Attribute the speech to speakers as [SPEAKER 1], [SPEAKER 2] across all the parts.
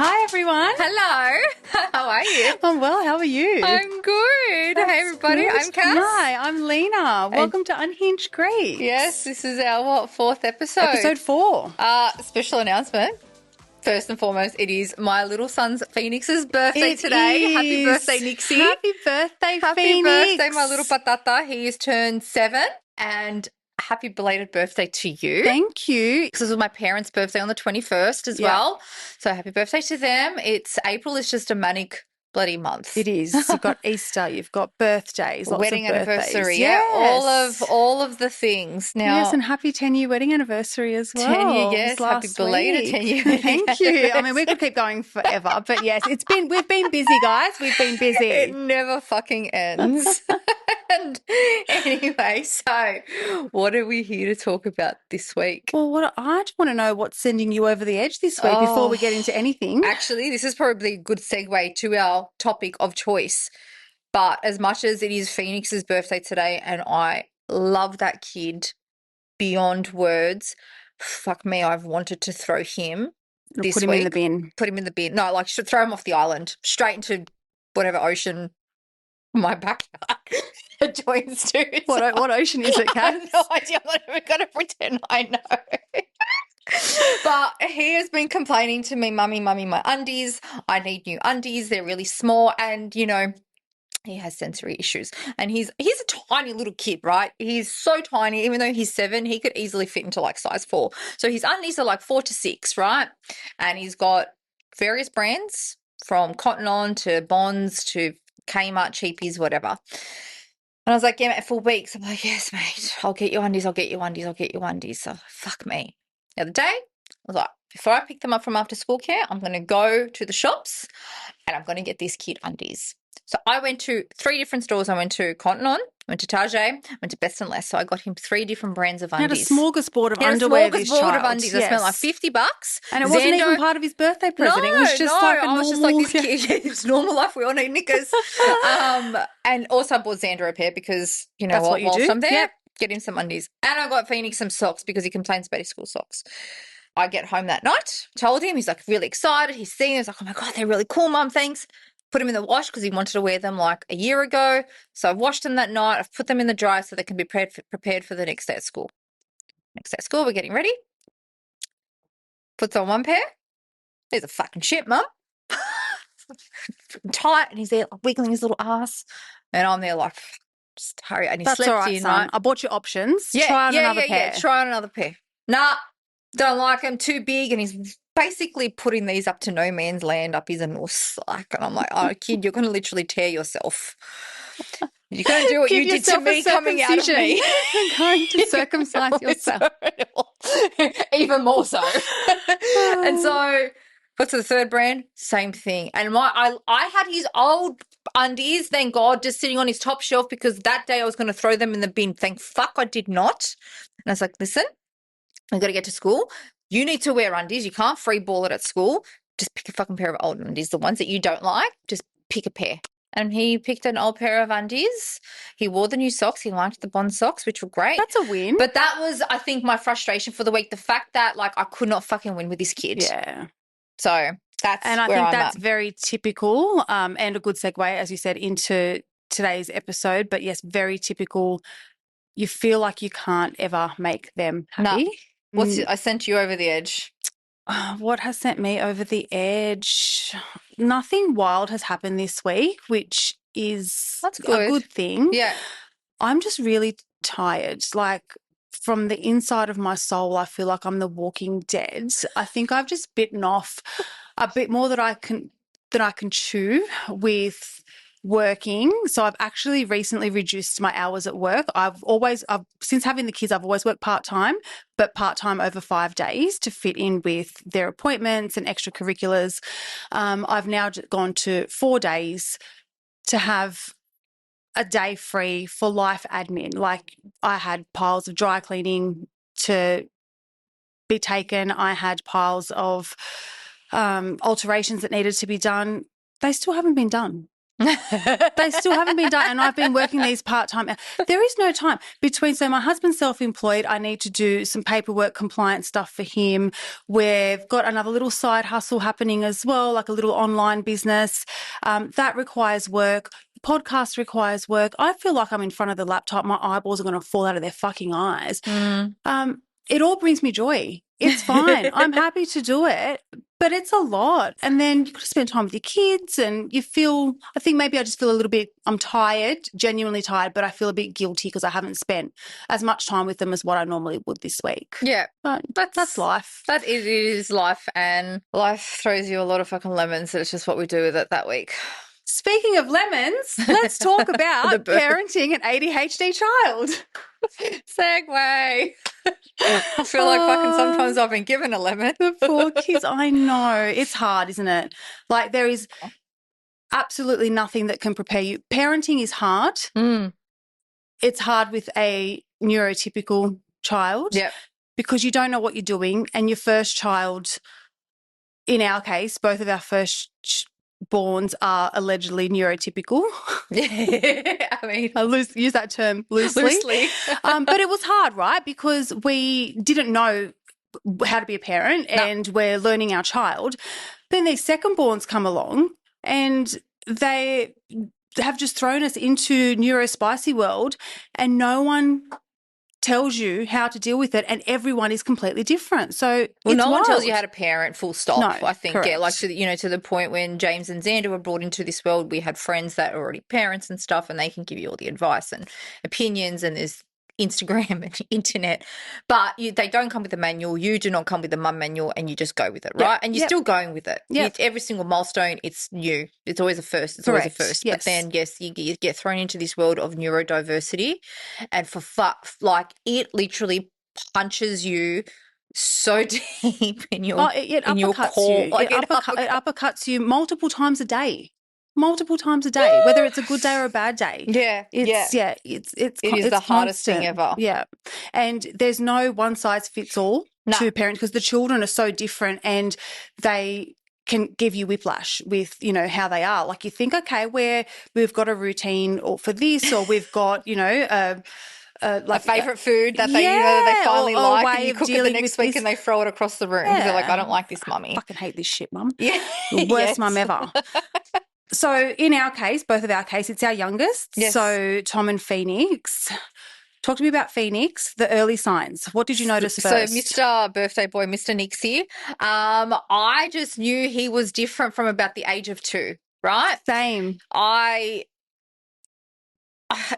[SPEAKER 1] Hi, everyone.
[SPEAKER 2] Hello. How are you?
[SPEAKER 1] I'm well. How are you?
[SPEAKER 2] I'm good. Hey, everybody.
[SPEAKER 1] Good.
[SPEAKER 2] I'm Cass.
[SPEAKER 1] Hi, I'm Lena. Welcome to Unhinged Greeks.
[SPEAKER 2] Yes, this is our fourth episode.
[SPEAKER 1] Episode 4.
[SPEAKER 2] Special announcement. First and foremost, it is my little son's Phoenix's birthday
[SPEAKER 1] It
[SPEAKER 2] today.
[SPEAKER 1] is.
[SPEAKER 2] Happy birthday, Nixie.
[SPEAKER 1] Happy birthday,
[SPEAKER 2] Happy
[SPEAKER 1] Phoenix.
[SPEAKER 2] birthday, my little patata. He is turned 7, and happy belated birthday to you.
[SPEAKER 1] Thank you.
[SPEAKER 2] Because this was my parents' birthday on the 21st as well. So happy birthday to them. April is just a manic bloody month.
[SPEAKER 1] It is. You've got Easter, you've got birthdays, lots
[SPEAKER 2] Wedding
[SPEAKER 1] of birthdays.
[SPEAKER 2] anniversary,
[SPEAKER 1] Yes.
[SPEAKER 2] all of the things. Now,
[SPEAKER 1] Yes, and happy 10-year wedding anniversary as well.
[SPEAKER 2] 10-year, yes,
[SPEAKER 1] It was
[SPEAKER 2] happy
[SPEAKER 1] last
[SPEAKER 2] belated
[SPEAKER 1] week.
[SPEAKER 2] 10-year wedding
[SPEAKER 1] Thank you. I mean, we could keep going forever, but yes, we've been busy, guys. We've been busy.
[SPEAKER 2] It never fucking ends. And anyway, so what are we here to talk about this week?
[SPEAKER 1] Well, I just want to know what's sending you over the edge this week before we get into anything.
[SPEAKER 2] Actually, this is probably a good segue to our topic of choice. But as much as it is Phoenix's birthday today, and I love that kid beyond words, fuck me, I've wanted to throw him this
[SPEAKER 1] Put him
[SPEAKER 2] week.
[SPEAKER 1] in the bin.
[SPEAKER 2] Put him in the bin. No, like should throw him off the island, straight into whatever ocean my backyard joins to.
[SPEAKER 1] What ocean is it,
[SPEAKER 2] I
[SPEAKER 1] Kat?
[SPEAKER 2] have no idea. I'm not even going to pretend I know. But he has been complaining to me, mummy, my undies. I need new undies. They're really small, and he has sensory issues, and he's a tiny little kid, right? He's so tiny. Even though he's 7, he could easily fit into like size 4. So his undies are like 4 to 6, right? And he's got various brands from Cotton On to Bonds to Kmart, Cheapies, whatever. And I was like, yeah, mate, for weeks. I'm like, yes, mate, I'll get you undies. I'll get you undies. I'll get you undies. So fuck me. The other day, I was like, before I pick them up from after school care, I'm going to go to the shops and I'm going to get this kid undies. So I went to 3 different stores. I went to Cotton On, went to Target, went to Best and Less. So I got him 3 different brands of
[SPEAKER 1] He had a
[SPEAKER 2] undies.
[SPEAKER 1] smorgasbord of underwear. This child.
[SPEAKER 2] Of undies. I spent like $50.
[SPEAKER 1] And it wasn't even part of his birthday present.
[SPEAKER 2] No,
[SPEAKER 1] it was just like a normal.
[SPEAKER 2] I was just like, this kid, it's normal life. We all need knickers. And also I bought Xander a pair because,
[SPEAKER 1] That's what you do.
[SPEAKER 2] I'm there,
[SPEAKER 1] Yep.
[SPEAKER 2] get him some undies. And I got Phoenix some socks because he complains about his school socks. I get home that night, told him, he's like really excited. He's seeing them. He's like, oh my God, they're really cool, Mum, thanks. Put them in the wash because he wanted to wear them like a year ago. So I've washed them that night. I've put them in the dryer so they can be prepared for the next day at school. Next day at school, we're getting ready. Puts on one pair. There's a fucking shit, Mum. Tight, and he's there like, wiggling his little ass. And I'm there like, just hurry. And he
[SPEAKER 1] That's
[SPEAKER 2] slept
[SPEAKER 1] all right,
[SPEAKER 2] in,
[SPEAKER 1] son.
[SPEAKER 2] right?
[SPEAKER 1] I bought you options. Try on another pair.
[SPEAKER 2] Try on another pair. Nah, don't like him. Too big. And he's basically putting these up to no man's land up his anus. Like, and I'm like, oh, kid, you're going to literally tear yourself. You're going to do what
[SPEAKER 1] Give
[SPEAKER 2] you did to
[SPEAKER 1] yourself a
[SPEAKER 2] me coming out of me.
[SPEAKER 1] You're going to circumcise yourself.
[SPEAKER 2] Even more so. And so, what's the third brand? Same thing. And I had his old undies, thank God, just sitting on his top shelf because that day I was going to throw them in the bin. Thank fuck I did not. And I was like, listen, I've got to get to school. You need to wear undies. You can't free ball it at school. Just pick a fucking pair of old undies. The ones that you don't like, just pick a pair. And he picked an old pair of undies. He wore the new socks. He liked the Bond socks, which were great.
[SPEAKER 1] That's a win.
[SPEAKER 2] But that was, I think, my frustration for the week. The fact that, like, I could not fucking win with this kid.
[SPEAKER 1] Yeah.
[SPEAKER 2] So that's
[SPEAKER 1] and I
[SPEAKER 2] where
[SPEAKER 1] think
[SPEAKER 2] I'm
[SPEAKER 1] that's
[SPEAKER 2] at.
[SPEAKER 1] very typical and a good segue, as you said, into today's episode. But yes, very typical. You feel like you can't ever make them happy.
[SPEAKER 2] No. I sent you over the edge.
[SPEAKER 1] What has sent me over the edge? Nothing wild has happened this week, which is
[SPEAKER 2] That's good.
[SPEAKER 1] a good thing.
[SPEAKER 2] Yeah.
[SPEAKER 1] I'm just really tired. Like, from the inside of my soul, I feel like I'm the walking dead. I think I've just bitten off a bit more that I can chew with working. So I've actually recently reduced my hours at work. Since having the kids, I've always worked part-time, but part-time over 5 days to fit in with their appointments and extracurriculars. I've now gone to 4 days to have a day free for life admin. Like, I had piles of dry cleaning to be taken. I had piles of alterations that needed to be done. They still haven't been done. They still haven't been done. And I've been working these part-time. There is no time between, so my husband's self-employed. I need to do some paperwork, compliance stuff for him. We've got another little side hustle happening as well, like a little online business. That requires work. Podcast requires work. I feel like I'm in front of the laptop. My eyeballs are going to fall out of their fucking eyes.
[SPEAKER 2] Mm.
[SPEAKER 1] It all brings me joy. It's fine. I'm happy to do it, but it's a lot. And then you've got to spend time with your kids and you feel, I think maybe I just feel a little bit, I'm tired, genuinely tired, but I feel a bit guilty because I haven't spent as much time with them as what I normally would this week.
[SPEAKER 2] Yeah.
[SPEAKER 1] But that's life.
[SPEAKER 2] That is life, and life throws you a lot of fucking lemons. And it's just what we do with it that week.
[SPEAKER 1] Speaking of lemons, let's talk about parenting an ADHD child.
[SPEAKER 2] Segue. I feel like fucking sometimes I've been given a lemon.
[SPEAKER 1] The poor kids. I know. It's hard, isn't it? Like there is absolutely nothing that can prepare you. Parenting is hard.
[SPEAKER 2] Mm.
[SPEAKER 1] It's hard with a neurotypical child because you don't know what you're doing. And your first child, in our case, both of our first borns are allegedly neurotypical.
[SPEAKER 2] Yeah, I mean,
[SPEAKER 1] I use that term loosely. But it was hard, right? Because we didn't know how to be a parent and we're learning our child. Then these second borns come along and they have just thrown us into neurospicy world and no one tells you how to deal with it and everyone is completely different. So
[SPEAKER 2] no one tells
[SPEAKER 1] wild.
[SPEAKER 2] you how to parent, full stop.
[SPEAKER 1] No,
[SPEAKER 2] I think,
[SPEAKER 1] correct.
[SPEAKER 2] yeah, like to the point when James and Xander were brought into this world, we had friends that are already parents and stuff, and they can give you all the advice and opinions, and there's Instagram and internet, but they don't come with a manual. You do not come with a mum manual, and you just go with it, right? And you're still going with it. Every single milestone, it's new. It's always a first. It's always a first. Yes. But then, yes, you get thrown into this world of neurodiversity, and like it literally punches you so deep in your core.
[SPEAKER 1] It uppercuts you multiple times a day. Whether it's a good day or a bad day. It is
[SPEAKER 2] the hardest thing ever.
[SPEAKER 1] Yeah. And there's no one size fits all to parent because the children are so different and they can give you whiplash with, how they are. Like you think, okay, we've got a routine or for this or we've got, like
[SPEAKER 2] a favourite food that they they finally like, and you cook it the next week and they throw it across the room because they're like, I don't like this, mummy.
[SPEAKER 1] I fucking hate this shit, mum.
[SPEAKER 2] Yeah.
[SPEAKER 1] The worst mum ever. So in our case, both of our case, it's our youngest.
[SPEAKER 2] Yes.
[SPEAKER 1] So Tom and Phoenix. Talk to me about Phoenix, the early signs. What did you notice first?
[SPEAKER 2] So Mr. Birthday Boy, Mr. Nixie, I just knew he was different from about the age of 2, right?
[SPEAKER 1] Same.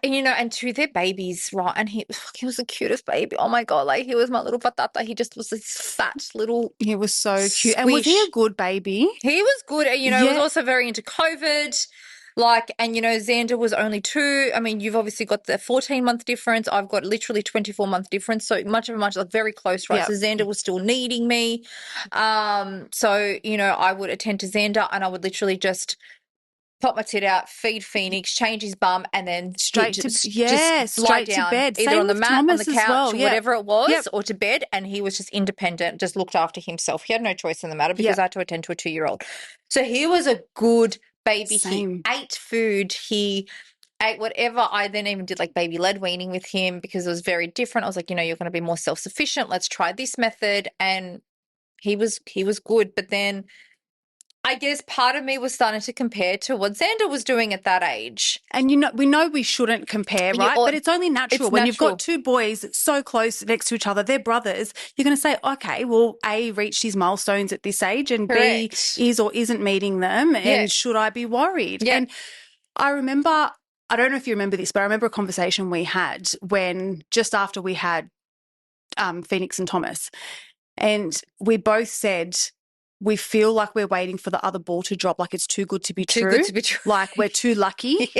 [SPEAKER 2] And to their babies, right? And he was the cutest baby. Oh my God, like he was my little patata. He just was this fat little.
[SPEAKER 1] He was so cute.
[SPEAKER 2] Squish.
[SPEAKER 1] And was he a good baby?
[SPEAKER 2] He was good. And, he was also very into COVID. And Xander was only 2. I mean, you've obviously got the 14-month difference. I've got literally 24-month difference. So much like very close, right? Yep. So Xander was still needing me. I would attend to Xander and I would literally just pop my tit out, feed Phoenix, change his bum, and then
[SPEAKER 1] straight to lie down,
[SPEAKER 2] to bed, either on the mat,
[SPEAKER 1] Thomas
[SPEAKER 2] on the couch, or whatever it was,
[SPEAKER 1] yep.
[SPEAKER 2] or to bed. And he was just independent, just looked after himself. He had no choice in the matter because I had to attend to a 2-year-old. So he was a good baby.
[SPEAKER 1] Same.
[SPEAKER 2] He ate food. He ate whatever. I then even did like baby-led weaning with him because it was very different. I was like, you're going to be more self-sufficient. Let's try this method. And he was good. But then I guess part of me was starting to compare to what Xander was doing at that age.
[SPEAKER 1] And we know we shouldn't compare, right? But it's only natural. When you've got 2 boys so close next to each other, they're brothers, you're going to say, okay, well, A, reached his milestones at this age and
[SPEAKER 2] Correct.
[SPEAKER 1] B, is or isn't meeting them and should I be worried?
[SPEAKER 2] Yeah.
[SPEAKER 1] And I remember, I don't know if you remember this, but I remember a conversation we had when just after we had Phoenix and Thomas, and we both said, we feel like we're waiting for the other ball to drop, like it's too good to be true.
[SPEAKER 2] Too good to be true.
[SPEAKER 1] Like we're too lucky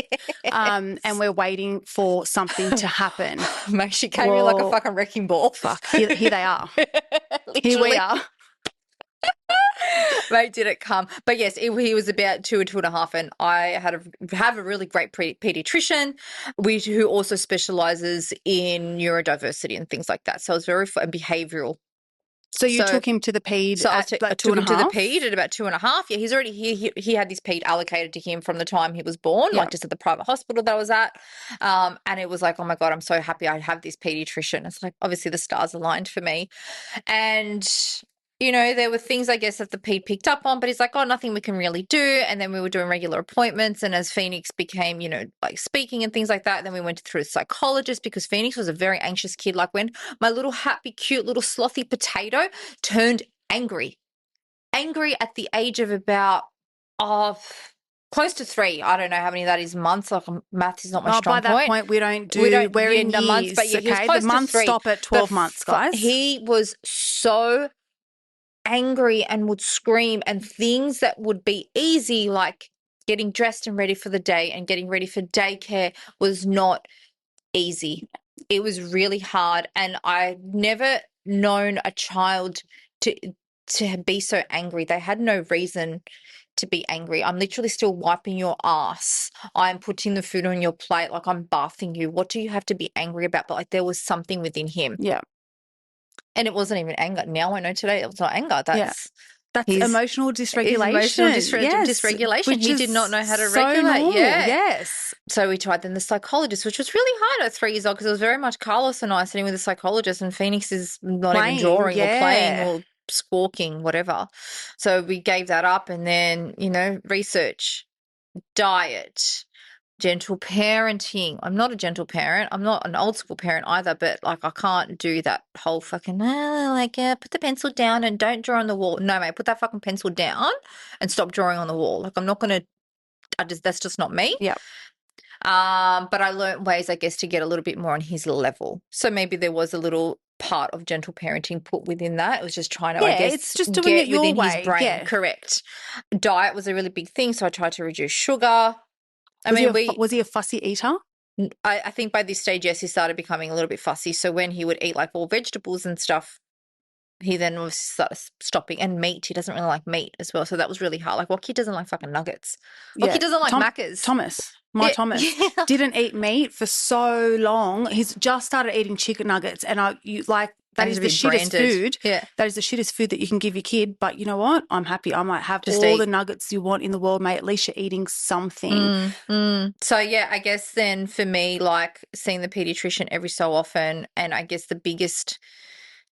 [SPEAKER 1] and we're waiting for something to happen.
[SPEAKER 2] Mate, she came in like a fucking wrecking ball.
[SPEAKER 1] Fuck, here they are. Here we are.
[SPEAKER 2] Mate, did it come. But yes, he was about 2 or 2.5, and I have a really great pediatrician who also specialises in neurodiversity and things like that. So it's very behavioural
[SPEAKER 1] So you
[SPEAKER 2] So
[SPEAKER 1] took him to the pede
[SPEAKER 2] so
[SPEAKER 1] at
[SPEAKER 2] I
[SPEAKER 1] like two
[SPEAKER 2] took
[SPEAKER 1] and a
[SPEAKER 2] him to the
[SPEAKER 1] half?
[SPEAKER 2] ped at about 2.5. Yeah, he's already he had this ped allocated to him from the time he was born,
[SPEAKER 1] Yeah.
[SPEAKER 2] like just at the private hospital that I was at. And it was like, oh my God, I'm so happy I have this pediatrician. It's like obviously the stars aligned for me. And there were things I guess that the ped picked up on, but he's like, oh, nothing we can really do. And then we were doing regular appointments. And as Phoenix became, like speaking and things like that, then we went through a psychologist because Phoenix was a very anxious kid. Like when my little happy, cute little slothy potato turned angry at the age of about close to 3. I don't know how many that is months. Like math is not my
[SPEAKER 1] Oh, by
[SPEAKER 2] strong
[SPEAKER 1] that
[SPEAKER 2] point.
[SPEAKER 1] point, we don't
[SPEAKER 2] We
[SPEAKER 1] do,
[SPEAKER 2] don't
[SPEAKER 1] we're
[SPEAKER 2] yeah,
[SPEAKER 1] in
[SPEAKER 2] the months, but
[SPEAKER 1] years,
[SPEAKER 2] yeah, he was
[SPEAKER 1] okay? The
[SPEAKER 2] close to
[SPEAKER 1] months
[SPEAKER 2] 3.
[SPEAKER 1] stop at
[SPEAKER 2] But
[SPEAKER 1] 12 months, guys.
[SPEAKER 2] he was so angry and would scream, and things that would be easy, like getting dressed and ready for the day and getting ready for daycare, was not easy. It was really hard, and I never known a child to be so angry. They had no reason to be angry. I'm literally still wiping your ass. I'm putting the food on your plate, like I'm bathing you. What do you have to be angry about? But like there was something within him.
[SPEAKER 1] Yeah.
[SPEAKER 2] And it wasn't even anger. Now I know today it was not anger.
[SPEAKER 1] Yeah.
[SPEAKER 2] That's
[SPEAKER 1] That's
[SPEAKER 2] his
[SPEAKER 1] emotional
[SPEAKER 2] emotional
[SPEAKER 1] dysregulation. Yes.
[SPEAKER 2] dysregulation.
[SPEAKER 1] Which
[SPEAKER 2] He did not
[SPEAKER 1] is
[SPEAKER 2] know how to
[SPEAKER 1] so
[SPEAKER 2] regulate.
[SPEAKER 1] normal.
[SPEAKER 2] Yeah.
[SPEAKER 1] Yes.
[SPEAKER 2] So we tried then the psychologist, which was really hard at 3 years old because it was very much Carlos and I sitting with a psychologist, and Phoenix is not even
[SPEAKER 1] Playing.
[SPEAKER 2] drawing or playing
[SPEAKER 1] Yeah.
[SPEAKER 2] or squawking, whatever. So we gave that up, and then, research, diet, gentle parenting. I'm not a gentle parent. I'm not an old school parent either, but like I can't do that whole fucking put the pencil down and don't draw on the wall. No, mate, put that fucking pencil down and stop drawing on the wall. Like I'm not gonna. That's just not me.
[SPEAKER 1] Yeah.
[SPEAKER 2] But I learnt ways, I guess, to get a little bit more on his level. So maybe there was a little part of gentle parenting put within that. It was just trying to, I
[SPEAKER 1] Yeah. It's
[SPEAKER 2] guess,
[SPEAKER 1] just doing it
[SPEAKER 2] get
[SPEAKER 1] your
[SPEAKER 2] within his
[SPEAKER 1] way.
[SPEAKER 2] brain.
[SPEAKER 1] Yeah.
[SPEAKER 2] Correct. Diet was a really big thing, so I tried to reduce sugar. I mean,
[SPEAKER 1] Was he a fussy eater?
[SPEAKER 2] I think by this stage, yes, he started becoming a little bit fussy. So when he would eat like all vegetables and stuff, he then was started stopping. And meat, he doesn't really like meat as well. So that was really hard. Like, what kid doesn't like fucking nuggets? What
[SPEAKER 1] Yeah.
[SPEAKER 2] kid doesn't like Maccas?
[SPEAKER 1] My
[SPEAKER 2] Yeah,
[SPEAKER 1] Thomas
[SPEAKER 2] yeah.
[SPEAKER 1] didn't eat meat for so long. He's just started eating chicken nuggets, and that
[SPEAKER 2] And he's
[SPEAKER 1] is
[SPEAKER 2] a
[SPEAKER 1] the
[SPEAKER 2] bit
[SPEAKER 1] shittest
[SPEAKER 2] branded.
[SPEAKER 1] food.
[SPEAKER 2] Yeah.
[SPEAKER 1] That is the shittest food that you can give your kid. But you know what? I'm happy. I might have
[SPEAKER 2] Just
[SPEAKER 1] all the
[SPEAKER 2] eat.
[SPEAKER 1] nuggets you want in the world, mate. At least you're eating something.
[SPEAKER 2] So yeah, I guess then for me, like seeing the pediatrician every so often, and I guess the biggest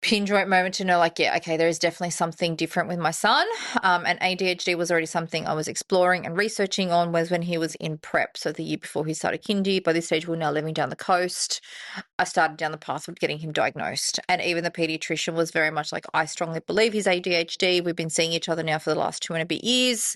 [SPEAKER 2] pin joint moment to know, like, yeah, okay, there is definitely something different with my son. And ADHD was already something I was exploring and researching on, was when he was in prep. So the year before he started kindy. By this stage, we we're now living down the coast. I started down the path of getting him diagnosed. And even the pediatrician was very much like, I strongly believe he's ADHD. We've been seeing each other now for the last 2 and a bit years.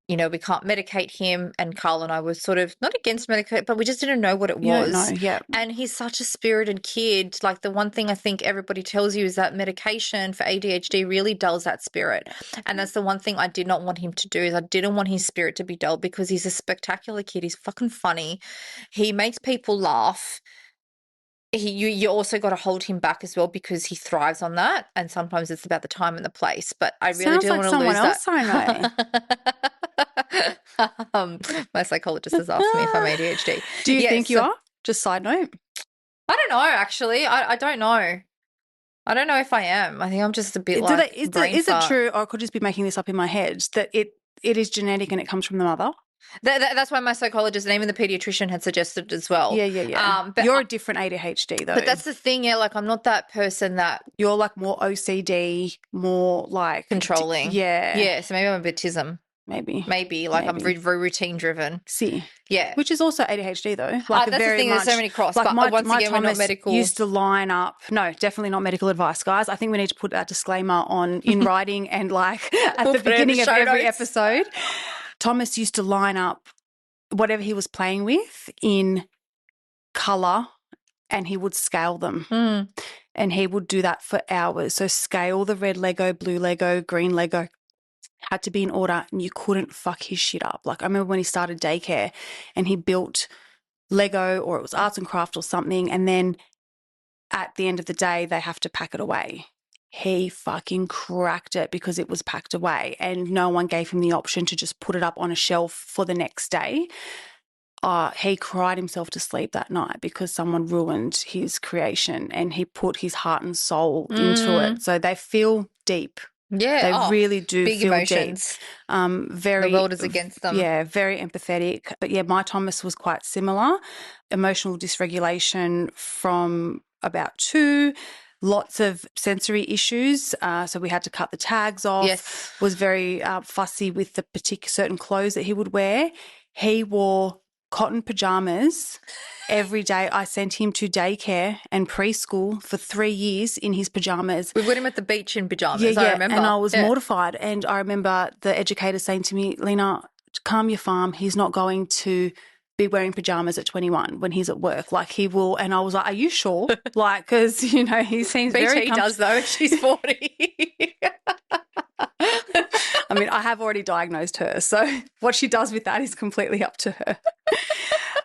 [SPEAKER 2] We can't medicate him. And Carl and I were sort of not against medicate, but we just didn't know what it
[SPEAKER 1] You don't know.
[SPEAKER 2] was.
[SPEAKER 1] Yeah.
[SPEAKER 2] And he's such a spirited kid. Like the one thing I think everybody tells you is that medication for ADHD really dulls that spirit. And that's the one thing I did not want him to do, is I didn't want his spirit to be dulled, because he's a spectacular kid. He's fucking funny. He makes people laugh. You also got to hold him back as well, because he thrives on that, and sometimes it's about the time and the place. But I really
[SPEAKER 1] Sounds
[SPEAKER 2] didn't
[SPEAKER 1] like
[SPEAKER 2] want to
[SPEAKER 1] someone
[SPEAKER 2] lose that.
[SPEAKER 1] else I
[SPEAKER 2] My psychologist has asked me if I'm
[SPEAKER 1] know.
[SPEAKER 2] ADHD.
[SPEAKER 1] Do you think
[SPEAKER 2] Yes,
[SPEAKER 1] you are? Just side note.
[SPEAKER 2] I don't know. Actually, I don't know. I don't know if I am. I think I'm just a bit like brain
[SPEAKER 1] Is it
[SPEAKER 2] fart.
[SPEAKER 1] true, or I could just be making this up in my head, that it is genetic and it comes from the mother?
[SPEAKER 2] That's why my psychologist and even the pediatrician had suggested as well.
[SPEAKER 1] Yeah. You're a different ADHD though.
[SPEAKER 2] But that's the thing, yeah. Like I'm not that person that
[SPEAKER 1] You're like more OCD, more like
[SPEAKER 2] controlling. Yeah. So maybe I'm a bit tism.
[SPEAKER 1] maybe
[SPEAKER 2] Like I'm very, very routine driven.
[SPEAKER 1] See,
[SPEAKER 2] Yeah.
[SPEAKER 1] which is also ADHD though. Like
[SPEAKER 2] That's the thing. There's so many cross.
[SPEAKER 1] like
[SPEAKER 2] But once
[SPEAKER 1] my
[SPEAKER 2] again, we're not
[SPEAKER 1] Thomas
[SPEAKER 2] medical.
[SPEAKER 1] used to line up. No, definitely not medical advice, guys. I think we need to put that disclaimer on in writing and like at
[SPEAKER 2] We'll
[SPEAKER 1] the
[SPEAKER 2] put it in the
[SPEAKER 1] beginning of
[SPEAKER 2] show
[SPEAKER 1] every
[SPEAKER 2] notes.
[SPEAKER 1] episode. Thomas used to line up whatever he was playing with in color, and he would scale them. And he would do that for hours. So scale the red Lego, blue Lego, green Lego, had to be in order, and you couldn't fuck his shit up. Like I remember when he started daycare and he built Lego, or it was arts and craft or something, and then at the end of the day they have to pack it away. He fucking cracked it because it was packed away, and no one gave him the option to just put it up on a shelf for the next day. he cried himself to sleep that night because someone ruined his creation and he put his heart and soul into it. So they feel deep.
[SPEAKER 2] Yeah.
[SPEAKER 1] They
[SPEAKER 2] Oh,
[SPEAKER 1] really do
[SPEAKER 2] big
[SPEAKER 1] feel deep.
[SPEAKER 2] emotions. The
[SPEAKER 1] Very,
[SPEAKER 2] world is against them.
[SPEAKER 1] yeah, very empathetic. But yeah, my Thomas was quite similar. Emotional dysregulation from about 2, lots of sensory issues. So we had to cut the tags off,
[SPEAKER 2] Yes.
[SPEAKER 1] was very fussy with the particular certain clothes that he would wear. He wore cotton pajamas every day. I sent him to daycare and preschool for 3 years in his pajamas.
[SPEAKER 2] We put him at the beach in
[SPEAKER 1] Yeah,
[SPEAKER 2] pajamas, I
[SPEAKER 1] yeah. And
[SPEAKER 2] remember.
[SPEAKER 1] I was
[SPEAKER 2] Yeah.
[SPEAKER 1] mortified. And I remember the educator saying to me, Lena, calm your farm. He's not going to be wearing pajamas at 21 when he's at work. Like he will. And I was like, are you sure? Like, because, he seems very
[SPEAKER 2] BT does though, and she's 40.
[SPEAKER 1] I mean, I have already diagnosed her. So what she does with that is completely up to her.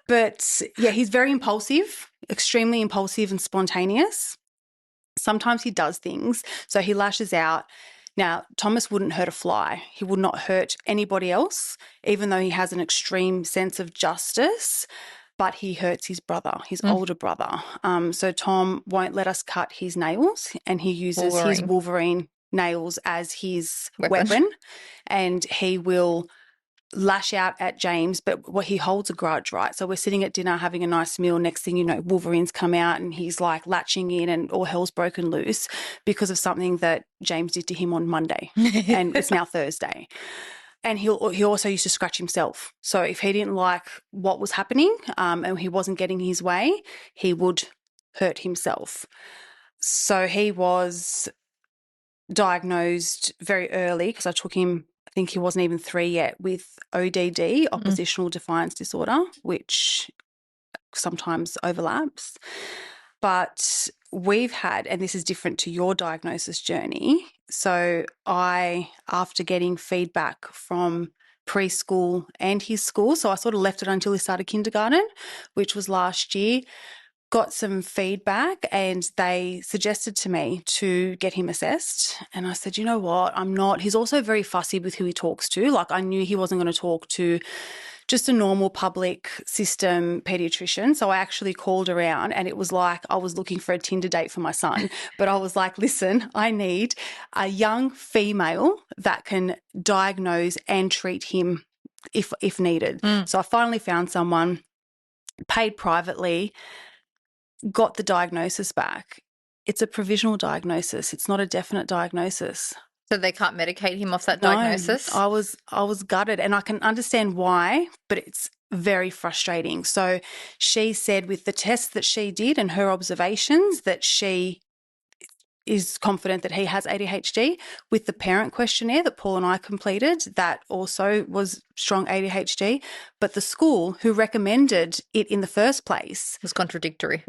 [SPEAKER 1] But yeah, he's very impulsive, extremely impulsive and spontaneous. Sometimes he does things, so he lashes out. Now, Thomas wouldn't hurt a fly. He would not hurt anybody else, even though he has an extreme sense of justice, but he hurts his brother, his older brother. So Tom won't let us cut his nails, and he uses his Wolverine nails as his weapon, and he will lash out at James, but what he holds a grudge, right? So we're sitting at dinner having a nice meal. Next thing you know, Wolverine's come out and he's like latching in and all hell's broken loose because of something that James did to him on Monday. And it's now Thursday. And he also used to scratch himself. So if he didn't like what was happening and he wasn't getting his way, he would hurt himself. So he was diagnosed very early because I took him, I think he wasn't even 3 yet, with ODD, oppositional defiance disorder, which sometimes overlaps. But we've had, and this is different to your diagnosis journey. So after getting feedback from preschool and his school, so I sort of left it until he started kindergarten, which was last year, got some feedback and they suggested to me to get him assessed. And I said, you know what, I'm not. He's also very fussy with who he talks to. Like I knew he wasn't going to talk to just a normal public system pediatrician. So I actually called around and it was like I was looking for a Tinder date for my son. But I was like, listen, I need a young female that can diagnose and treat him if needed. So I finally found someone, paid privately, got the diagnosis back. It's a provisional diagnosis. It's not a definite diagnosis.
[SPEAKER 2] So they can't medicate him off that
[SPEAKER 1] No,
[SPEAKER 2] diagnosis?
[SPEAKER 1] I was gutted, and I can understand why, but it's very frustrating. So she said with the tests that she did and her observations that she is confident that he has ADHD. With the parent questionnaire that Paul and I completed, that also was strong ADHD. But the school who recommended it in the first place
[SPEAKER 2] It was contradictory.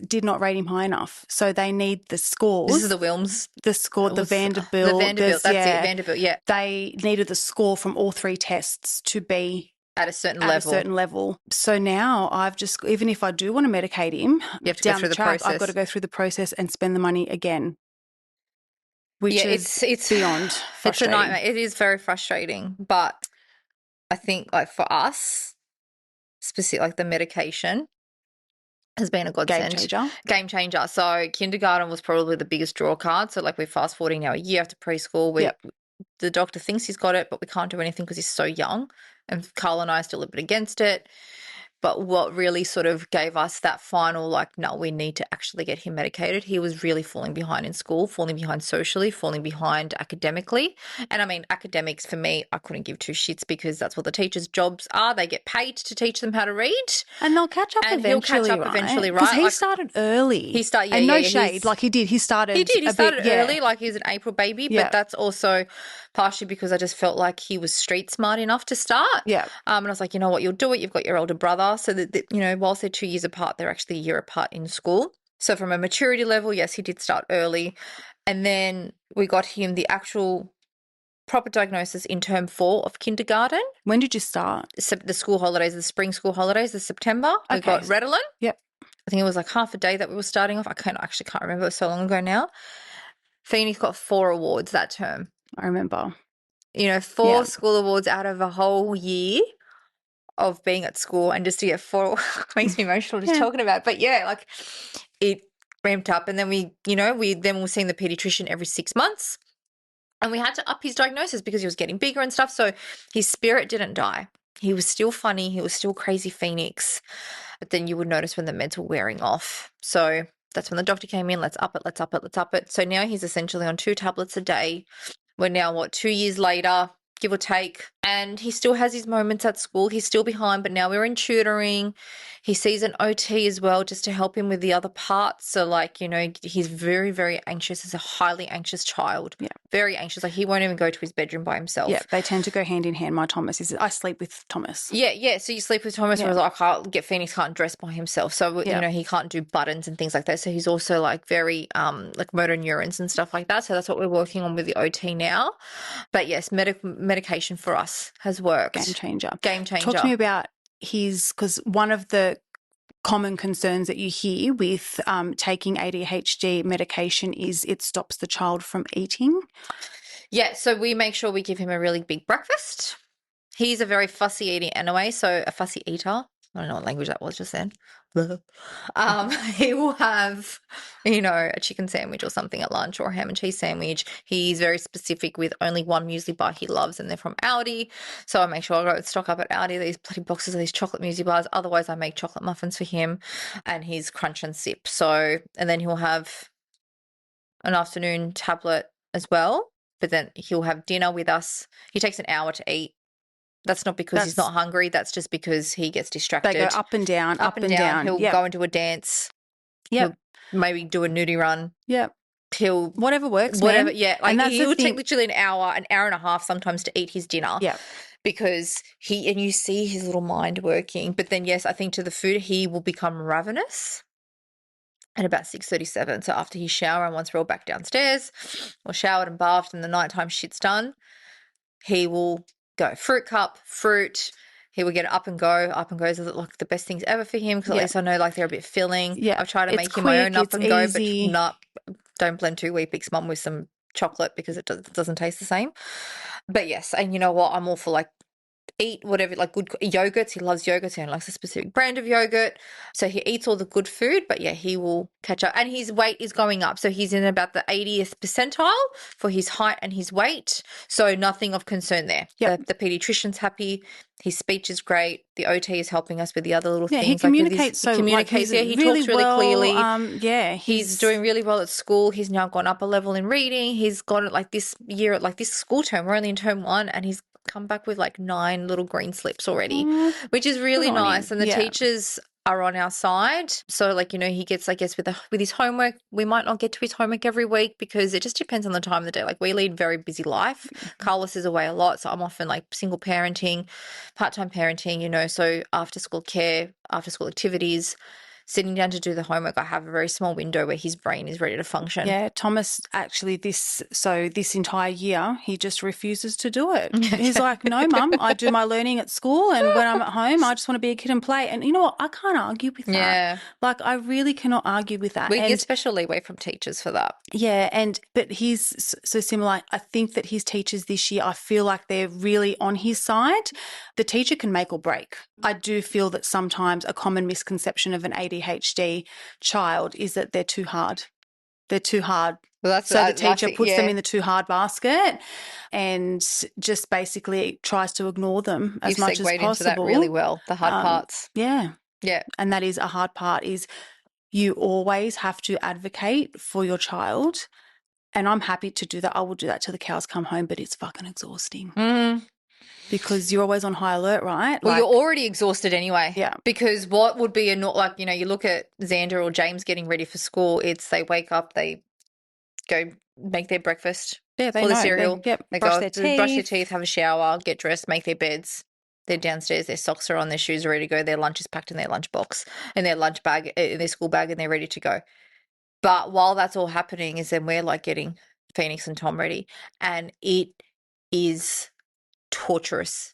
[SPEAKER 1] did not rate him high enough. So they need the scores.
[SPEAKER 2] This is the Wilms.
[SPEAKER 1] The score, the Vanderbilt.
[SPEAKER 2] The Vanderbilt, that's it, Vanderbilt, yeah.
[SPEAKER 1] They needed the score from all 3 tests to be
[SPEAKER 2] at a certain
[SPEAKER 1] level. So now I've just, even if I do want to medicate him,
[SPEAKER 2] you have to go through the process.
[SPEAKER 1] I've got to go through the process and spend the money again, which is
[SPEAKER 2] it's
[SPEAKER 1] beyond frustrating.
[SPEAKER 2] It's a nightmare. It is very frustrating, but I think like for us, specific like the medication has been a godsend. Game changer. So kindergarten was probably the biggest draw card. So like we're fast forwarding now a year after preschool. The doctor thinks he's got it, but we can't do anything because he's so young. And Carl and I are still a bit against it. But what really sort of gave us that final, like, no, we need to actually get him medicated. He was really falling behind in school, falling behind socially, falling behind academically. And I mean, academics for me, I couldn't give 2 shits because that's what the teachers' jobs are. They get paid to teach them how to read.
[SPEAKER 1] And they'll catch up eventually,
[SPEAKER 2] he'll catch up eventually, right?
[SPEAKER 1] Because he started early.
[SPEAKER 2] And
[SPEAKER 1] no shade, like he did. He started
[SPEAKER 2] early, like he was an April baby, but that's also partially because I just felt like he was street smart enough to start.
[SPEAKER 1] Yeah.
[SPEAKER 2] And I was like, you know what, you'll do it. You've got your older brother. So that, whilst they're 2 years apart, they're actually a year apart in school. So from a maturity level, yes, he did start early. And then we got him the actual proper diagnosis in term 4 of kindergarten.
[SPEAKER 1] When did you start?
[SPEAKER 2] The school holidays, the spring school holidays, the September. We got Ritalin.
[SPEAKER 1] Yep.
[SPEAKER 2] I think it was like half a day that we were starting off. I actually can't remember. It was so long ago now. Phoenix got 4 awards that term.
[SPEAKER 1] I remember.
[SPEAKER 2] 4 school awards out of a whole year. of being at school and just to get four makes me emotional just
[SPEAKER 1] Yeah.
[SPEAKER 2] talking about it. But yeah, like it ramped up, and then we were seeing the pediatrician every 6 months. And we had to up his diagnosis because he was getting bigger and stuff. So his spirit didn't die. He was still funny. He was still crazy Phoenix. But then you would notice when the meds were wearing off. So that's when the doctor came in. Let's up it, let's up it, let's up it. So now he's essentially on 2 tablets a day. We're now, 2 years later, give or take. And he still has his moments at school. He's still behind, but now we're in tutoring. He sees an OT as well just to help him with the other parts. So, like, he's very, very anxious. He's a highly anxious child.
[SPEAKER 1] Yeah.
[SPEAKER 2] Very anxious. Like, he won't even go to his bedroom by himself.
[SPEAKER 1] Yeah, they tend to go hand in hand. My Thomas is, I sleep with Thomas.
[SPEAKER 2] Yeah. So you sleep with Thomas,
[SPEAKER 1] Yeah.
[SPEAKER 2] whereas I can't get Phoenix can't dress by himself. So,
[SPEAKER 1] Yeah.
[SPEAKER 2] he can't do buttons and things like that. So he's also like very, like motor neurons and stuff like that. So that's what we're working on with the OT now. But yes, medication for us has worked.
[SPEAKER 1] Game changer.
[SPEAKER 2] Game changer.
[SPEAKER 1] Talk to me about because one of the common concerns that you hear with taking ADHD medication is it stops the child from eating.
[SPEAKER 2] Yeah, so we make sure we give him a really big breakfast. He's a very fussy eater anyway, so a fussy eater. I don't know what language that was just then. He will have, a chicken sandwich or something at lunch or a ham and cheese sandwich. He's very specific with only one muesli bar he loves, and they're from Aldi. So I make sure I go stock up at Aldi these bloody boxes of these chocolate muesli bars. Otherwise, I make chocolate muffins for him and his crunch and sip. So, and then he'll have an afternoon tablet as well, but then he'll have dinner with us. He takes an hour to eat. That's not because he's not hungry. That's just because he gets distracted.
[SPEAKER 1] They go up and down, up and down.
[SPEAKER 2] He'll go into a dance.
[SPEAKER 1] Yep.
[SPEAKER 2] He'll maybe do a nudie run.
[SPEAKER 1] Yep.
[SPEAKER 2] He'll
[SPEAKER 1] whatever works,
[SPEAKER 2] whatever.
[SPEAKER 1] man.
[SPEAKER 2] Yeah, like he will take literally an hour and a half sometimes to eat his dinner.
[SPEAKER 1] Yeah.
[SPEAKER 2] Because you see his little mind working. But then yes, I think to the food he will become ravenous at about 6:37. So after his shower and once we're all back downstairs, or showered and bathed and the nighttime shit's done, he will go fruit cup, fruit. He will get up and go. Up and goes is like the best things ever for him because at least I know like they're a bit filling.
[SPEAKER 1] Yeah.
[SPEAKER 2] I've tried to make him my own up and go, but not. Don't blend two Weet-Bix mum with some chocolate because it doesn't taste the same. But yes, and you know what? I'm all for like eat whatever, like good yogurts. He loves yogurts. He likes a specific brand of yogurt. So he eats all the good food, but yeah, he will catch up. And his weight is going up. So he's in about the 80th percentile for his height and his weight. So nothing of concern there.
[SPEAKER 1] Yep.
[SPEAKER 2] The pediatrician's happy. His speech is great. The OT is helping us with the other little things.
[SPEAKER 1] He communicates
[SPEAKER 2] he communicates. He talks really clearly. He's doing really well at school. He's now gone up a level in reading. He's gone like this year, like this school term. We're only in term 1 and he's come back with like 9 little green slips already, which is really nice. And the teachers are on our side. So like, he gets, I guess, with his homework, we might not get to his homework every week because it just depends on the time of the day. Like we lead very busy life. Carlos is away a lot. So I'm often like single parenting, part-time parenting, so after school care, after school activities, sitting down to do the homework, I have a very small window where his brain is ready to function.
[SPEAKER 1] Yeah, Thomas actually this entire year, he just refuses to do it. He's like, no, Mum, I do my learning at school and when I'm at home, I just want to be a kid and play. And you know what? I can't argue with that.
[SPEAKER 2] Yeah.
[SPEAKER 1] Like I really cannot argue with that.
[SPEAKER 2] We get special leeway from teachers for that.
[SPEAKER 1] Yeah, but he's so similar. I think that his teachers this year, I feel like they're really on his side. The teacher can make or break. I do feel that sometimes a common misconception of an ADHD child is that they're too hard. They're too hard.
[SPEAKER 2] Well,
[SPEAKER 1] so the teacher puts them in the too hard basket and just basically tries to ignore them as much as possible.
[SPEAKER 2] Into that really well, the hard parts.
[SPEAKER 1] Yeah.
[SPEAKER 2] Yeah.
[SPEAKER 1] And that is a hard part is you always have to advocate for your child. And I'm happy to do that. I will do that till the cows come home, but it's fucking exhausting. Because you're always on high alert, right?
[SPEAKER 2] Well, you're already exhausted anyway.
[SPEAKER 1] Yeah.
[SPEAKER 2] Because what would be you look at Xander or James getting ready for school, it's they wake up, they go make their breakfast,
[SPEAKER 1] they
[SPEAKER 2] for the cereal.
[SPEAKER 1] They brush their
[SPEAKER 2] teeth, have a shower, get dressed, make their beds. They're downstairs, their socks are on, their shoes are ready to go, their lunch is packed in their lunch box, in their lunch bag, in their school bag, and they're ready to go. But while that's all happening is then we're like getting Phoenix and Tom ready, and it is torturous.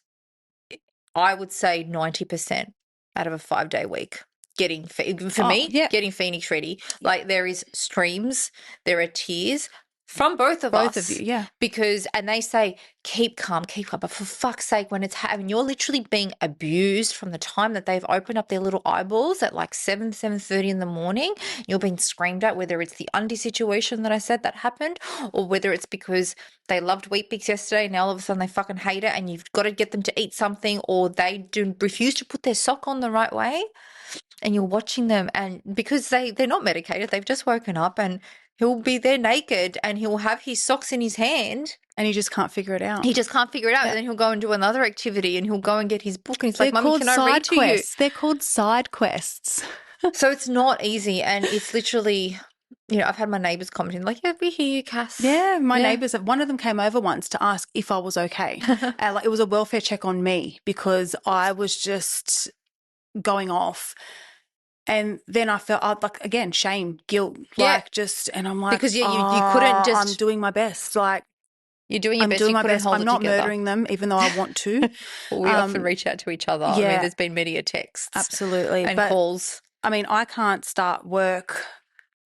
[SPEAKER 2] I would say 90% out of a 5-day week getting Phoenix ready. Like there is streams, there are tears, From both of
[SPEAKER 1] Both of
[SPEAKER 2] us.
[SPEAKER 1] you, yeah.
[SPEAKER 2] Because, and they say, keep calm, keep calm. But for fuck's sake, when it's happening, you're literally being abused from the time that they've opened up their little eyeballs at like 7:30 in the morning. You're being screamed at, whether it's the undie situation that I said that happened, or whether it's because they loved Weet-Bix yesterday and now all of a sudden they fucking hate it and you've got to get them to eat something, or they do refuse to put their sock on the right way. And you're watching them, and because they're not medicated, they've just woken up, and he'll be there naked and he'll have his socks in his hand.
[SPEAKER 1] And you just can't figure it out.
[SPEAKER 2] He just can't figure it out.
[SPEAKER 1] Yeah.
[SPEAKER 2] And then he'll go and do another activity and he'll go and get his book. And he's
[SPEAKER 1] They're
[SPEAKER 2] like, Mummy,
[SPEAKER 1] called
[SPEAKER 2] can I read
[SPEAKER 1] side
[SPEAKER 2] to you?
[SPEAKER 1] quests. They're called side quests.
[SPEAKER 2] So it's not easy. And it's literally, I've had my neighbours commenting like, yeah, we hear you, Cass.
[SPEAKER 1] Yeah, my neighbours, one of them came over once to ask if I was okay. And like, it was a welfare check on me because I was just going off. And then I felt like, again, shame, guilt,
[SPEAKER 2] Yeah.
[SPEAKER 1] like just, and I'm like,
[SPEAKER 2] Because you couldn't just.
[SPEAKER 1] I'm doing my best. Like,
[SPEAKER 2] You're doing your
[SPEAKER 1] I'm
[SPEAKER 2] best.
[SPEAKER 1] doing
[SPEAKER 2] You
[SPEAKER 1] my
[SPEAKER 2] couldn't
[SPEAKER 1] best.
[SPEAKER 2] hold
[SPEAKER 1] I'm
[SPEAKER 2] it
[SPEAKER 1] not
[SPEAKER 2] together.
[SPEAKER 1] murdering them, even though I want to.
[SPEAKER 2] Well, we often reach out to each other. I mean,
[SPEAKER 1] yeah.
[SPEAKER 2] there's been many texts.
[SPEAKER 1] Absolutely.
[SPEAKER 2] And
[SPEAKER 1] But,
[SPEAKER 2] calls.
[SPEAKER 1] I mean, I can't start work.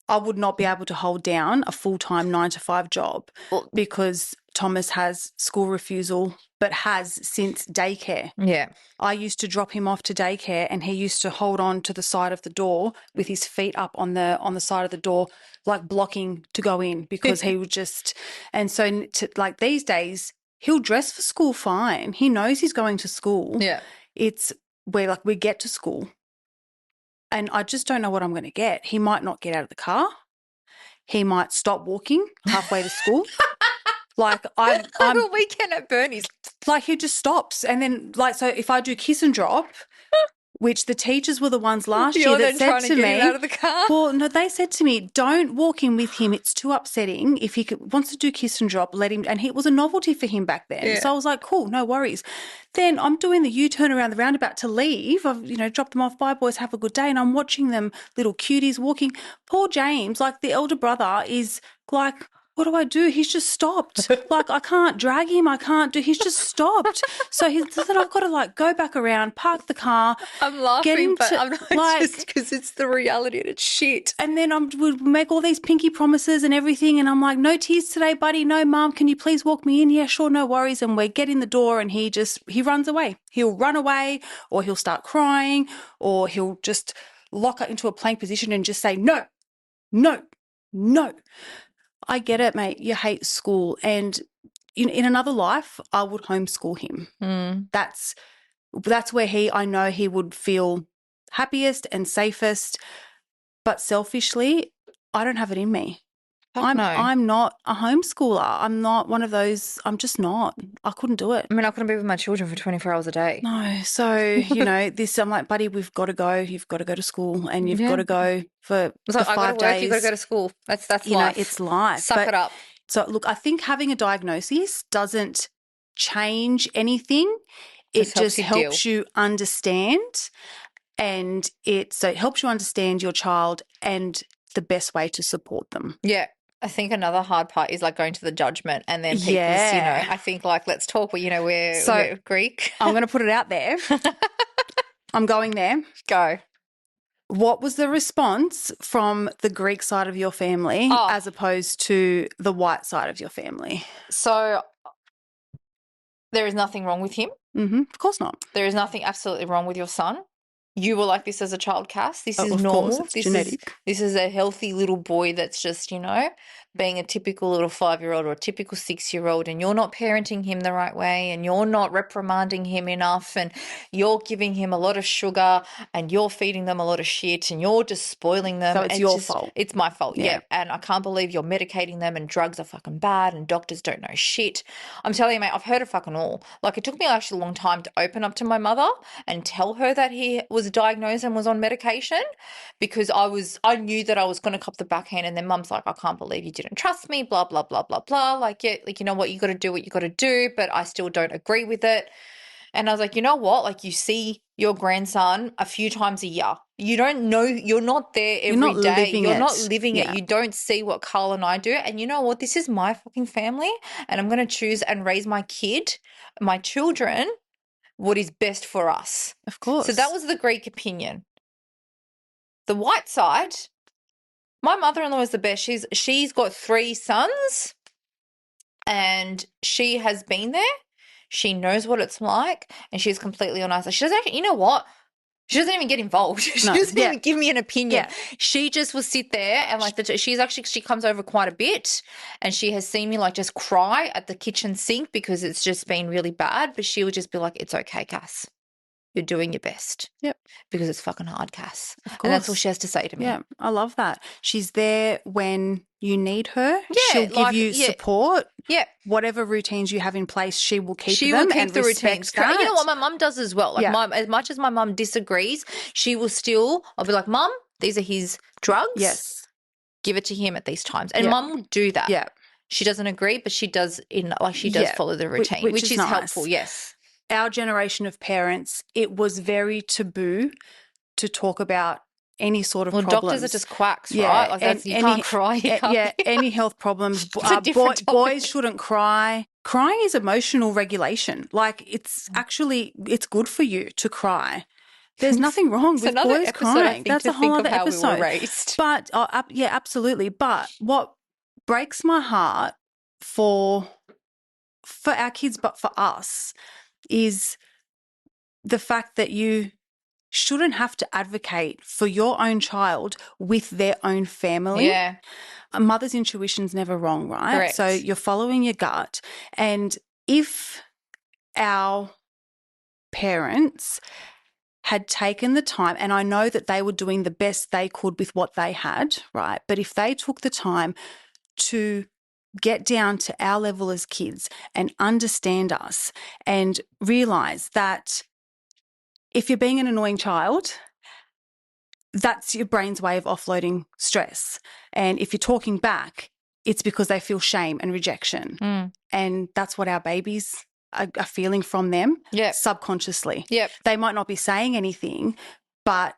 [SPEAKER 1] I would not be able to hold down a full-time 9-to-5 job because Thomas has school refusal, but has since daycare.
[SPEAKER 2] Yeah.
[SPEAKER 1] I used to drop him off to daycare and he used to hold on to the side of the door with his feet up on the side of the door, like blocking to go in because he would just, and so like these days, he'll dress for school fine. He knows he's going to school.
[SPEAKER 2] Yeah.
[SPEAKER 1] It's where like we get to school and I just don't know what I'm going to get. He might not get out of the car. He might stop walking halfway to school. Like I'm
[SPEAKER 2] a weekend at Bernie's.
[SPEAKER 1] Like he just stops. And then like, so if I do kiss and drop, which the teachers were the ones last year that said to me,
[SPEAKER 2] get him out of the car.
[SPEAKER 1] Well, no, they said to me, don't walk in with him. It's too upsetting. If he wants to do kiss and drop, let him. And it was a novelty for him back then.
[SPEAKER 2] Yeah.
[SPEAKER 1] So I was like, cool, no worries. Then I'm doing the U-turn around the roundabout to leave. I've, dropped them off. Bye, boys. Have a good day. And I'm watching them, little cuties walking. Poor James, like the elder brother is like, what do I do? He's just stopped. Like I can't drag him. I can't do. He's just stopped. So he said, I've got to like go back around, park the car.
[SPEAKER 2] I'm laughing, but I'm not just because it's the reality and it's shit.
[SPEAKER 1] And then we'd make all these pinky promises and everything. And I'm like, no tears today, buddy. No, Mum, can you please walk me in? Yeah, sure, no worries. And we get in the door and he runs away. He'll run away or he'll start crying or he'll just lock up into a plank position and just say, no, no, no. I get it, mate. You hate school. And in another life, I would homeschool him.
[SPEAKER 2] Mm.
[SPEAKER 1] That's where I know he would feel happiest and safest. But selfishly, I don't have it in me. I'm not a homeschooler. I'm not one of those. I'm just not. I couldn't do it.
[SPEAKER 2] I mean, I couldn't be with my children for 24 hours a day.
[SPEAKER 1] No. So, I'm like, buddy, we've got to go. You've got to go to school and you've got to go for
[SPEAKER 2] it's like,
[SPEAKER 1] 5 days.
[SPEAKER 2] I got to work, you've got to go to school. That's life.
[SPEAKER 1] It's life.
[SPEAKER 2] Suck it up.
[SPEAKER 1] So, look, I think having a diagnosis doesn't change anything. It just helps you understand, and it helps you understand your child and the best way to support them.
[SPEAKER 2] Yeah. I think another hard part is like going to the judgment and then people's, I think like, let's talk, we're Greek.
[SPEAKER 1] I'm going to put it out there. I'm going there.
[SPEAKER 2] Go.
[SPEAKER 1] What was the response from the Greek side of your family as opposed to the white side of your family?
[SPEAKER 2] So there is nothing wrong with him.
[SPEAKER 1] Mm-hmm. Of course not.
[SPEAKER 2] There is nothing absolutely wrong with your son. You were like this as a child, Cass. This is
[SPEAKER 1] of
[SPEAKER 2] normal.
[SPEAKER 1] Course, it's genetic.
[SPEAKER 2] This is a healthy little boy that's just, being a typical little 5-year-old or a typical 6-year-old, and you're not parenting him the right way and you're not reprimanding him enough and you're giving him a lot of sugar and you're feeding them a lot of shit and you're just spoiling them.
[SPEAKER 1] So it's your fault.
[SPEAKER 2] It's my fault, yeah. And I can't believe you're medicating them and drugs are fucking bad and doctors don't know shit. I'm telling you, mate, I've heard it fucking all. Like it took me actually a long time to open up to my mother and tell her that he was diagnosed and was on medication because I knew that I was going to cop the backhand, and then Mum's like, I can't believe you didn't trust me, blah, blah, blah, blah, blah. Like, yeah, like, you know what, you got to do what you got to do, but I still don't agree with it. And I was like, you know what? Like, you see your grandson a few times a year. You don't know, you're not there every day. You're not living it. You don't see what Carl and I do. And you know what? This is my fucking family, and I'm going to choose and raise my children, what is best for us.
[SPEAKER 1] Of course.
[SPEAKER 2] So that was the Greek opinion. The white side, My mother-in-law is the best. She's got 3 sons and she has been there. She knows what it's like and she's completely honest. She doesn't actually, you know what? She doesn't even get involved. She
[SPEAKER 1] No,
[SPEAKER 2] doesn't
[SPEAKER 1] yeah.
[SPEAKER 2] even give me an opinion.
[SPEAKER 1] Yeah.
[SPEAKER 2] She just will sit there and like she comes over quite a bit and she has seen me like just cry at the kitchen sink because it's just been really bad. But she would just be like, "It's okay, Cass. You're doing your best."
[SPEAKER 1] Yep.
[SPEAKER 2] Because it's fucking hard, Cass.
[SPEAKER 1] Of
[SPEAKER 2] And that's all
[SPEAKER 1] course.
[SPEAKER 2] she has to say to me.
[SPEAKER 1] Yeah, I love that. She's there when you need her.
[SPEAKER 2] Yeah,
[SPEAKER 1] She'll give
[SPEAKER 2] like,
[SPEAKER 1] you
[SPEAKER 2] yeah.
[SPEAKER 1] support.
[SPEAKER 2] Yeah.
[SPEAKER 1] Whatever routines you have in place, she will keep
[SPEAKER 2] She
[SPEAKER 1] them
[SPEAKER 2] will keep
[SPEAKER 1] and
[SPEAKER 2] the
[SPEAKER 1] respect
[SPEAKER 2] routines.
[SPEAKER 1] that.
[SPEAKER 2] You know what my mum does as well. Like
[SPEAKER 1] Yeah.
[SPEAKER 2] as much as my mum disagrees, she will still, I'll be like, "Mum, these are his drugs.
[SPEAKER 1] Yes.
[SPEAKER 2] Give it to him at these times." And
[SPEAKER 1] Yeah.
[SPEAKER 2] mum will do that.
[SPEAKER 1] Yeah.
[SPEAKER 2] She doesn't agree, but she does
[SPEAKER 1] Yeah.
[SPEAKER 2] follow the routine,
[SPEAKER 1] Which
[SPEAKER 2] which
[SPEAKER 1] is
[SPEAKER 2] is
[SPEAKER 1] nice.
[SPEAKER 2] helpful. Yes.
[SPEAKER 1] Our generation of parents, it was very taboo to talk about any sort of
[SPEAKER 2] Well,
[SPEAKER 1] problems.
[SPEAKER 2] doctors are just quacks,
[SPEAKER 1] Yeah,
[SPEAKER 2] right? Like that's, you can't cry. You can't.
[SPEAKER 1] yeah, any health problems.
[SPEAKER 2] It's a different topic.
[SPEAKER 1] Boys shouldn't cry. Crying is emotional regulation. Like it's good for you to cry. There's nothing wrong with
[SPEAKER 2] another
[SPEAKER 1] boys
[SPEAKER 2] episode, I
[SPEAKER 1] crying.
[SPEAKER 2] think,
[SPEAKER 1] That's
[SPEAKER 2] to
[SPEAKER 1] a whole
[SPEAKER 2] think
[SPEAKER 1] other
[SPEAKER 2] of how we
[SPEAKER 1] episode.
[SPEAKER 2] were raised.
[SPEAKER 1] But yeah, absolutely. But what breaks my heart for our kids, but for us, is the fact that you shouldn't have to advocate for your own child with their own family.
[SPEAKER 2] Yeah.
[SPEAKER 1] A mother's intuition's never wrong, right?
[SPEAKER 2] Correct.
[SPEAKER 1] So you're following your gut. And if our parents had taken the time, and I know that they were doing the best they could with what they had, right? But if they took the time to get down to our level as kids and understand us and realize that if you're being an annoying child, that's your brain's way of offloading stress. And if you're talking back, it's because they feel shame and rejection. And that's what our babies are feeling from them subconsciously.
[SPEAKER 2] Yep.
[SPEAKER 1] They might not be saying anything, but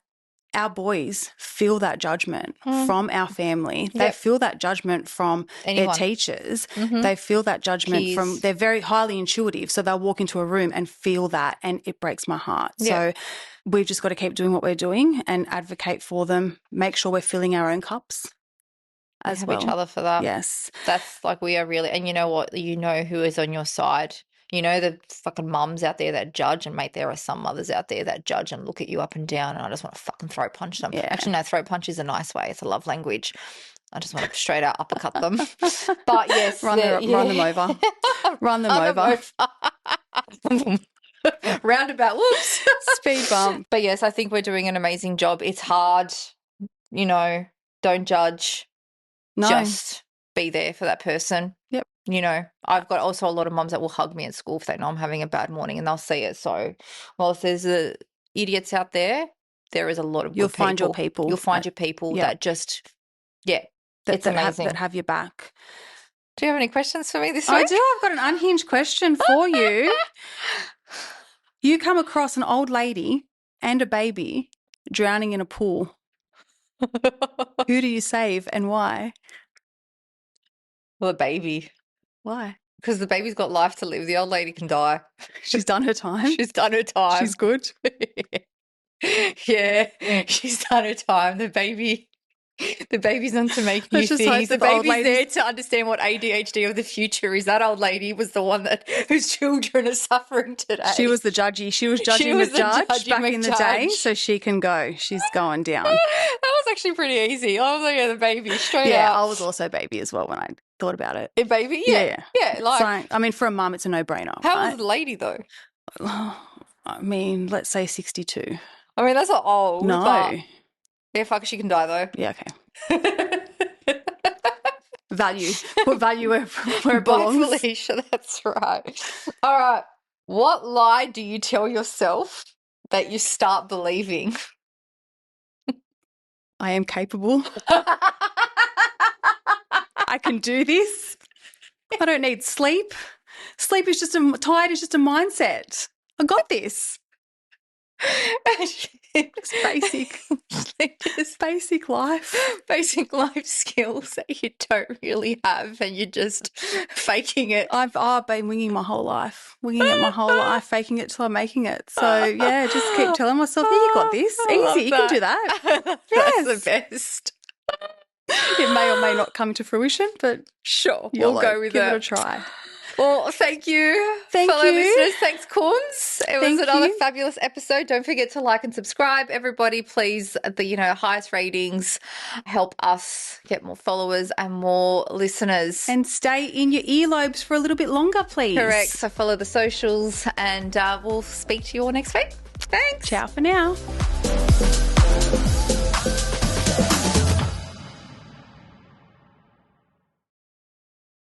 [SPEAKER 1] our boys feel that judgment from our family. They feel that judgment from their teachers. They feel that judgment from, they're very highly intuitive. So they'll walk into a room and feel that, and it breaks my heart. So we've just got to keep doing what we're doing and advocate for them, make sure we're filling our own cups as
[SPEAKER 2] have
[SPEAKER 1] well.
[SPEAKER 2] each other for that.
[SPEAKER 1] Yes.
[SPEAKER 2] That's like, we are really, and you know what? You know who is on your side. You know the fucking mums out there that judge, and mate, there are some mothers out there that judge and look at you up and down, and I just want to fucking throat punch them.
[SPEAKER 1] Yeah.
[SPEAKER 2] Actually, no, throat punch is a nice way. It's a love language. I just want to straight out uppercut them. But yes,
[SPEAKER 1] run them over. Run them over.
[SPEAKER 2] Roundabout, whoops.
[SPEAKER 1] Speed bump.
[SPEAKER 2] But yes, I think we're doing an amazing job. It's hard, you know, don't judge.
[SPEAKER 1] No.
[SPEAKER 2] Just be there for that person.
[SPEAKER 1] Yep.
[SPEAKER 2] You know, I've got also a lot of mums that will hug me at school if they know I'm having a bad morning, and they'll see it. So, well, if there's idiots out there, there is a lot of good
[SPEAKER 1] You'll find
[SPEAKER 2] people.
[SPEAKER 1] your people.
[SPEAKER 2] You'll find your people that just, it's amazing.
[SPEAKER 1] That have your back.
[SPEAKER 2] Do you have any questions for me this week?
[SPEAKER 1] I do. I've got an unhinged question for you. You come across an old lady and a baby drowning in a pool. Who do you save and why?
[SPEAKER 2] Well, the baby.
[SPEAKER 1] Why?
[SPEAKER 2] Because the baby's got life to live. The old lady can die.
[SPEAKER 1] She's done her time.
[SPEAKER 2] She's done her time.
[SPEAKER 1] She's good.
[SPEAKER 2] Yeah, she's done her time. The baby's on to make new things. The
[SPEAKER 1] the old
[SPEAKER 2] baby's there to understand what ADHD of the future is. That old lady was the one whose children are suffering today.
[SPEAKER 1] She was the judgy. She was judging the judge back in the day, so she can go. She's going down.
[SPEAKER 2] That was actually pretty easy. I was like, yeah, the baby, straight
[SPEAKER 1] Yeah,
[SPEAKER 2] out.
[SPEAKER 1] I was also baby as well when I thought about it.
[SPEAKER 2] A baby? Yeah. Like,
[SPEAKER 1] I mean, for a mum, it's a no-brainer.
[SPEAKER 2] How
[SPEAKER 1] right?
[SPEAKER 2] old is the lady, though?
[SPEAKER 1] I mean, let's say 62.
[SPEAKER 2] I mean, that's not old.
[SPEAKER 1] No.
[SPEAKER 2] But yeah, fuck, she can die, though.
[SPEAKER 1] Yeah, okay. Value. Put value where it belongs.
[SPEAKER 2] Bye, Felicia, that's right. All right. What lie do you tell yourself that you start believing?
[SPEAKER 1] I am capable. I can do this. I don't need sleep. Tired is just a mindset. I got this. It's basic. It's basic life.
[SPEAKER 2] Basic life skills that you don't really have, and you're just faking it.
[SPEAKER 1] I've been winging my whole life. Winging it my whole life, faking it till I'm making it. So, yeah, just keep telling myself, yeah, you got this. Easy, you can do that.
[SPEAKER 2] That's the best.
[SPEAKER 1] It may or may not come to fruition, but
[SPEAKER 2] Sure, we'll
[SPEAKER 1] YOLO,
[SPEAKER 2] go with
[SPEAKER 1] give it a
[SPEAKER 2] it.
[SPEAKER 1] try.
[SPEAKER 2] Well, thank you,
[SPEAKER 1] Thank
[SPEAKER 2] fellow
[SPEAKER 1] you.
[SPEAKER 2] listeners. Thanks, Corns. It was
[SPEAKER 1] Thank
[SPEAKER 2] another
[SPEAKER 1] you.
[SPEAKER 2] fabulous episode. Don't forget to like and subscribe, everybody. Please, the highest ratings help us get more followers and more listeners.
[SPEAKER 1] And stay in your earlobes for a little bit longer, please.
[SPEAKER 2] Correct. So follow the socials, and we'll speak to you all next week. Thanks.
[SPEAKER 1] Ciao for now.